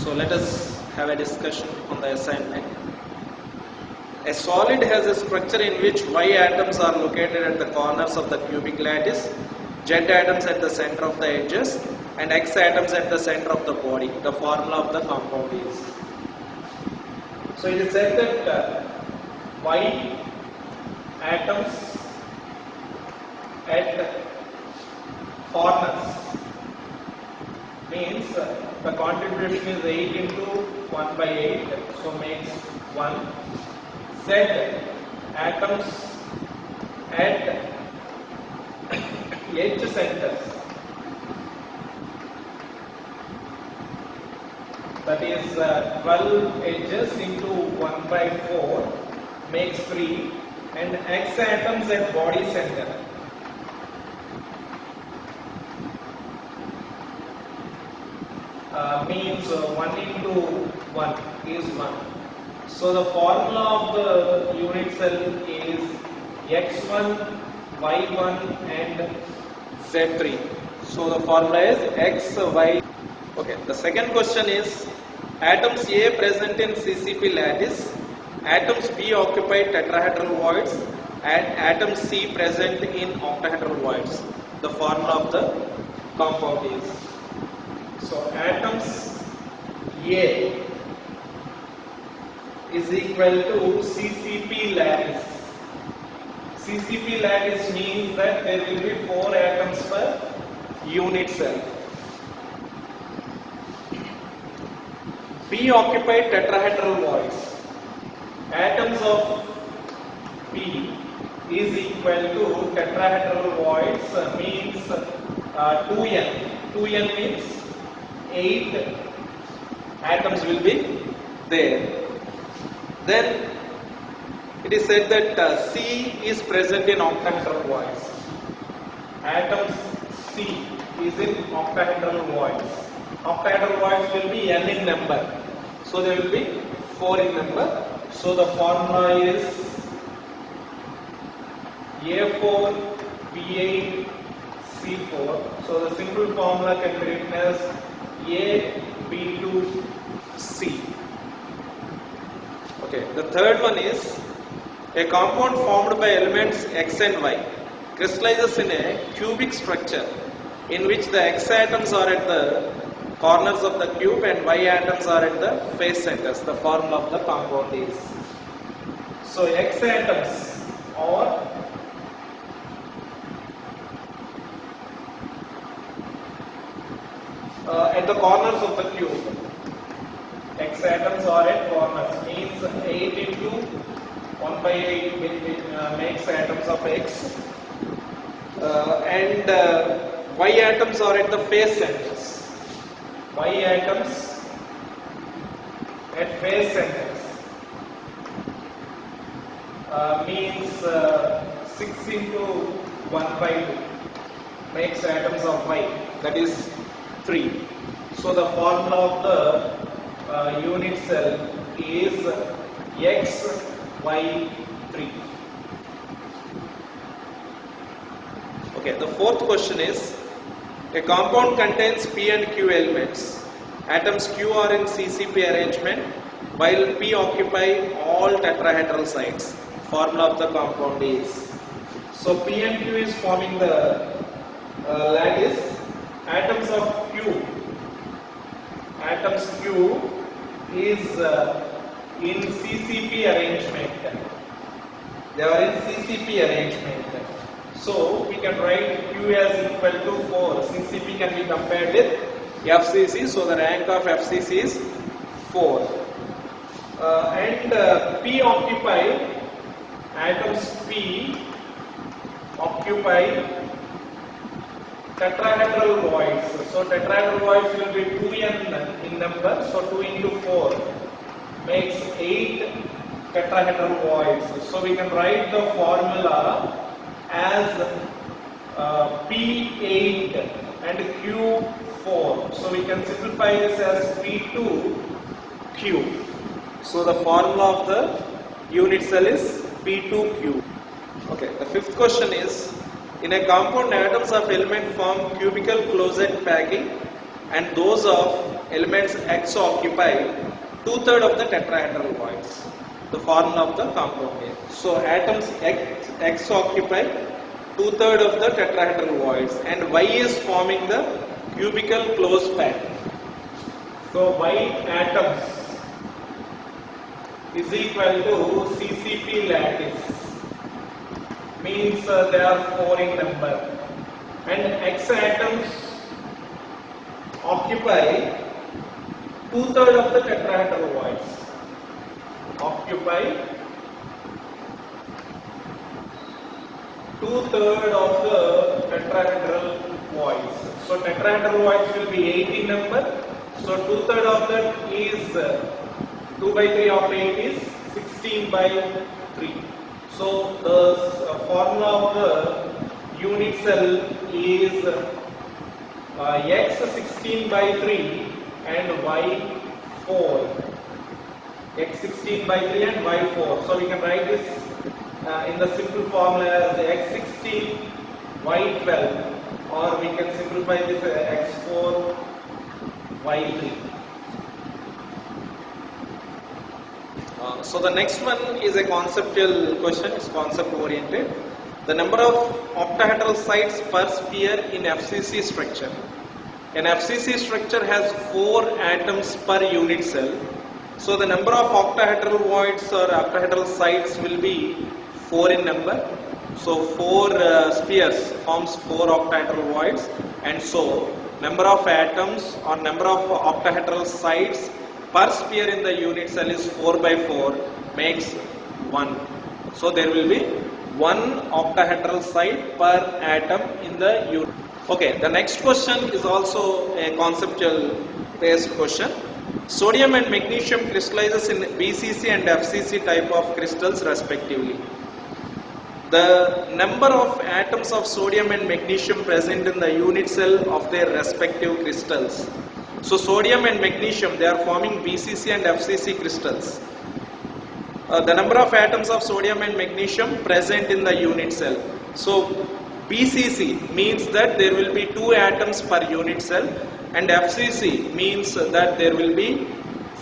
So let us have a discussion on the assignment. A solid has a structure in which Y atoms are located at the corners of the cubic lattice, Z atoms at the center of the edges, and X atoms at the center of the body. The formula of the compound is. So it is said that Y atoms at corners means the contribution is 8 into 1 by 8, so makes 1. Z atoms at edge centers, that is 12 edges into 1 by 4 makes 3, and X atoms at body center. Means 1 into 1 is 1. So the formula of the unit cell is X1, Y1 and Z3. So the formula is X, Y. Okay, the second question is atoms A present in CCP lattice, atoms B occupy tetrahedral voids, and atom C present in octahedral voids. The formula of the compound is. So atoms A is equal to CCP lattice. CCP lattice means that there will be 4 atoms per unit cell. B occupy tetrahedral voids. Atoms of B is equal to tetrahedral voids means 2n. 2n means 8 atoms will be there. Then it is said that C is present in octahedral voids. Atom C is in octahedral voids. Octahedral voids will be n in number. So there will be 4 in number. So the formula is A4, B8, C4. So the simple formula can be written as A, B2, C. Okay, the third one is a compound formed by elements X and Y crystallizes in a cubic structure in which the X atoms are at the corners of the cube and Y atoms are at the face centers. The formula of the compound is. So X atoms are at the corners of the cube. X atoms are at corners means 8 into 1 by 8 makes atoms of X, and Y atoms are at the face centers. Y atoms at face centers means 6 into 1 by 2 makes atoms of Y, that is 3. So the formula of the unit cell is X, Y, 3. Okay, the fourth question is a compound contains P and Q elements. Atoms Q are in CCP arrangement while P occupy all tetrahedral sites. Formula of the compound is. So P and Q is forming the lattice. Atoms of Q. Atoms Q is in CCP arrangement. They are in CCP arrangement. So we can write Q as equal to 4. CCP can be compared with FCC. So the rank of FCC is 4. And P occupy, atoms P occupy tetrahedral voids. So tetrahedral voids will be 2n in number. So 2 into 4 makes 8 tetrahedral voids. So we can write the formula as P8 and Q4. So we can simplify this as P2Q. So the formula of the unit cell is P2Q. Okay, the fifth question is in a compound atoms of element form cubical closed packing and those of elements X occupy 2/3 of the tetrahedral voids. The formula of the compound is. So atoms X occupy 2/3 of the tetrahedral voids and Y is forming the cubical closed pattern. So Y atoms is equal to CCP lattice, means they are 4 in number, and X atoms occupy 2/3 of the tetrahedral voids. Occupy 2/3 of the tetrahedral voids. So tetrahedral voids will be 8 in number. So 2/3 of that is 2 by 3 of 8 is 16 by 3. So the formula of the unit cell is X 16 by 3 and Y 4. X 16 by 3 and Y 4. So we can write this in the simple formula as X 16 Y 12, or we can simplify this X 4 Y 3. So the next one is a conceptual question. It's concept oriented. The number of octahedral sites per sphere in FCC structure. An FCC structure has 4 atoms per unit cell. So the number of octahedral voids or octahedral sites will be 4 in number. So 4 spheres forms 4 octahedral voids, and so number of atoms or number of octahedral sites per sphere in the unit cell is 4 by 4 makes 1. So there will be 1 octahedral site per atom in the unit. Okay, the next question is also a conceptual based question. Sodium and magnesium crystallizes in BCC and FCC type of crystals respectively. The number of atoms of sodium and magnesium present in the unit cell of their respective crystals. So sodium and magnesium, they are forming BCC and FCC crystals. The number of atoms of sodium and magnesium present in the unit cell. So BCC means that there will be 2 atoms per unit cell, and FCC means that there will be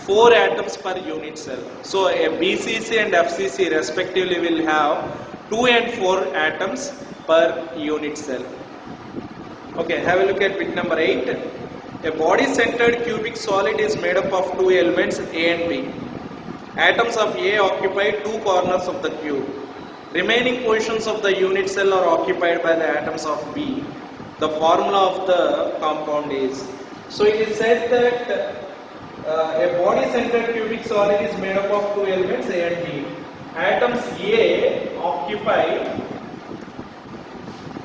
4 atoms per unit cell. So a BCC and FCC respectively will have 2 and 4 atoms per unit cell. Okay, have a look at bit number 8. A body-centered cubic solid is made up of 2 elements A and B. Atoms of A occupy 2 corners of the cube. Remaining portions of the unit cell are occupied by the atoms of B. The formula of the compound is. So it is said that a body-centered cubic solid is made up of 2 elements A and B. Atoms A occupy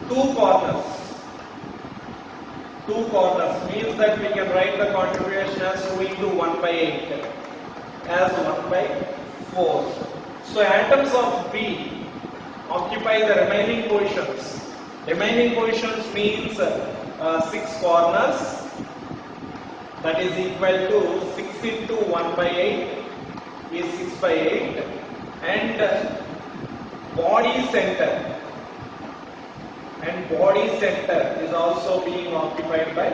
2 corners. 2 corners means that we can write the contribution as 2 into 1 by 8 as 1 by 4. So atoms of B occupy the remaining portions. Remaining portions means 6 corners, that is equal to 6 into 1 by 8 is 6 by 8, and body center is also being occupied by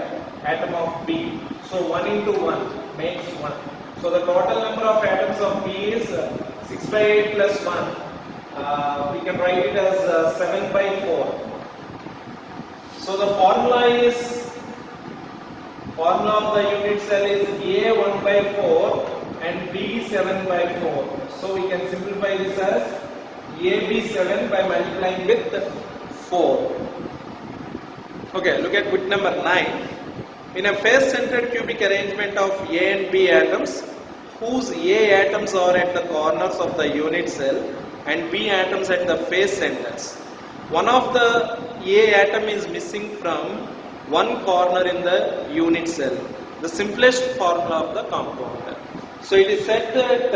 atom of B. So 1 into 1 makes 1. So the total number of atoms of B is 6 by 8 plus 1. We can write it as 7 by 4. So the formula of the unit cell is A 1 by 4 and B 7 by 4. So we can simplify this as AB 7 by multiplying with 4. Okay, look at bit number 9. In a face-centered cubic arrangement of A and B atoms, whose A atoms are at the corners of the unit cell and B atoms at the face centers, one of the A atom is missing from one corner in the unit cell. The simplest formula of the compound. So it is said that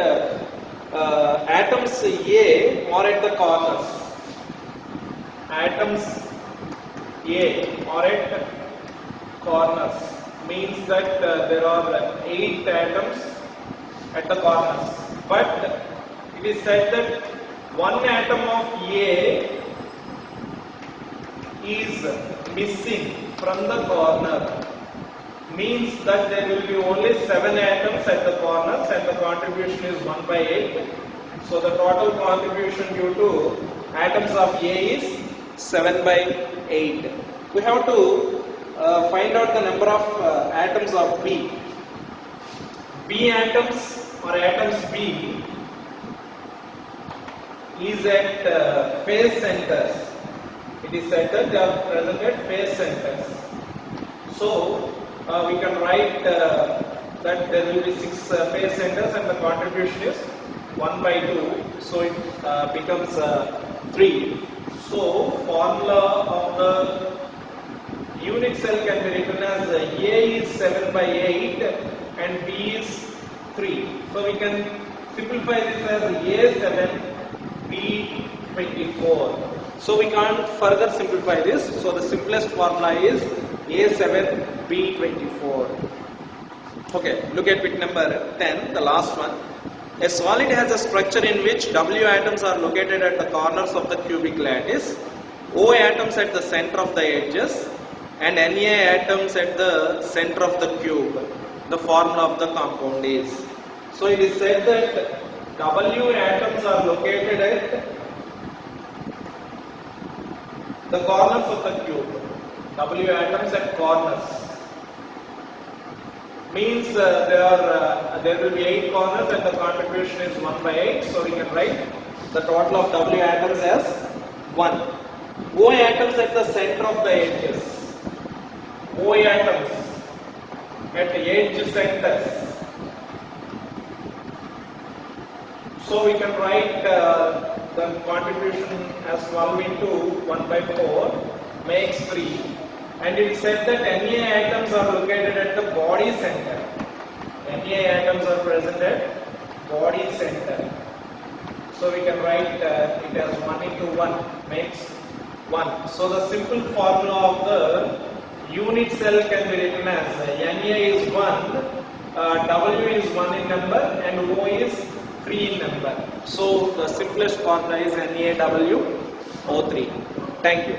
atoms A are at the corners. Atoms A are at corners means that there are 8 atoms at the corners. But it is said that one atom of A is missing from the corner. means that there will be only 7 atoms at the corners and the contribution is 1 by 8. So the total contribution due to atoms of A is 7 by 8. We have to find out the number of atoms of B. B atoms or atoms B is at phase centers. It is said that they are present at phase centers. So we can write that there will be 6 phase centers and the contribution is 1 by 2. So it becomes 3. So formula of the unit cell can be written as A is 7 by 8 and B is 3. So we can simplify this as A7 B24. So we can't further simplify this. So the simplest formula is A7 B24. Okay, look at bit number 10, the last one. A solid has a structure in which W atoms are located at the corners of the cubic lattice, O atoms at the center of the edges, and Na atoms at the center of the cube. The formula of the compound is. So it is said that W atoms are located at the corners of the cube. W atoms at corners means there will be 8 corners and the contribution is 1 by 8. So we can write the total of W atoms as 1. O atoms at the center of the edges. O atoms at the edge centers. So we can write the contribution as 12 into 1 by 4 makes 3. And it is said that Na atoms are located at the body center. Na atoms are present at body center. So we can write it as 1 into 1 makes 1. So the simple formula of the unit cell can be written as Na is 1, W is 1 in number and O is 3 in number. So the simplest formula is NaWO3. Thank you.